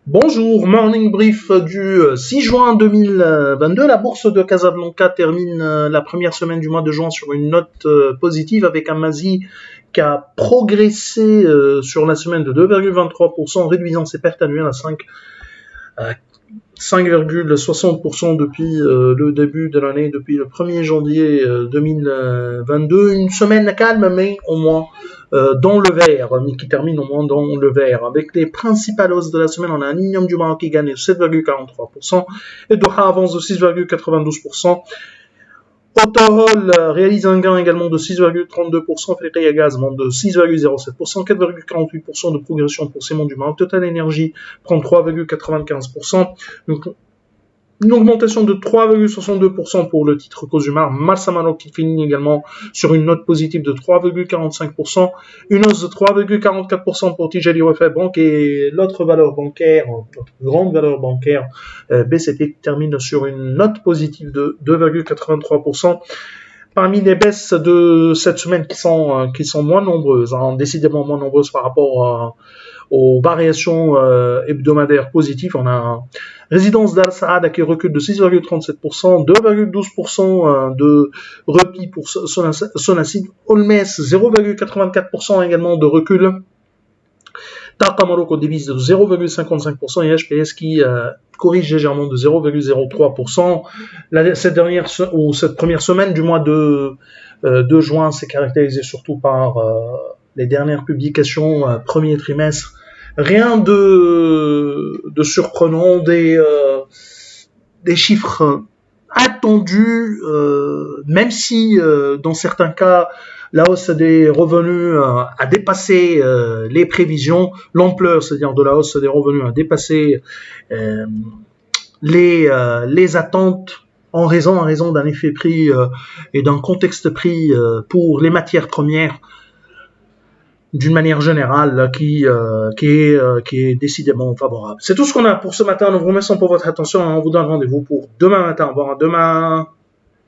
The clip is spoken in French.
Bonjour, morning brief du 6 juin 2022. La bourse de Casablanca termine la première semaine du mois de juin sur une note positive avec un MASI qui a progressé sur la semaine de 2,23%, réduisant ses pertes annuelles à 5,60% depuis le début de l'année, depuis le 1er janvier 2022. Une semaine calme, mais au moins dans le vert, mais qui termine au moins dans le vert. Avec les principales hausses de la semaine, on a Aluminium du Maroc qui gagne de 7,43% et Doha avance de 6,92%. Autoroll réalise un gain également de 6,32%, Fédéria Gaz monte de 6,07%, 4,48% de progression pour Ciment du Maroc, Total Energy prend 3,95%, une augmentation de 3,62% pour le titre Cosumar, Massa Maroc qui finit également sur une note positive de 3,45%, une hausse de 3,44% pour Tijari Wafaa Bank et l'autre valeur bancaire, notre grande valeur bancaire, BCP qui termine sur une note positive de 2,83%. Parmi les baisses de cette semaine qui sont moins nombreuses, décidément moins nombreuses par rapport aux variations hebdomadaires positives, on a Résidence d'Al Saada qui recule de 6,37%, 2,12% de repli pour Sonacid, Olmes 0,84% également de recul, Taqa Maroc au devise de 0,55% et HPS qui corrige légèrement de 0,03%. Cette première semaine du mois de juin s'est caractérisée surtout par les dernières publications premier trimestre. Rien de surprenant, des chiffres attendus, même si dans certains cas la hausse des revenus a dépassé les prévisions, l'ampleur, c'est-à-dire de la hausse des revenus a dépassé les attentes en raison d'un effet prix et d'un contexte prix pour les matières premières d'une manière générale qui est décidément favorable. C'est tout ce qu'on a pour ce matin. Nous vous remercions pour votre attention et on vous donne rendez-vous pour demain matin. Au revoir, à demain.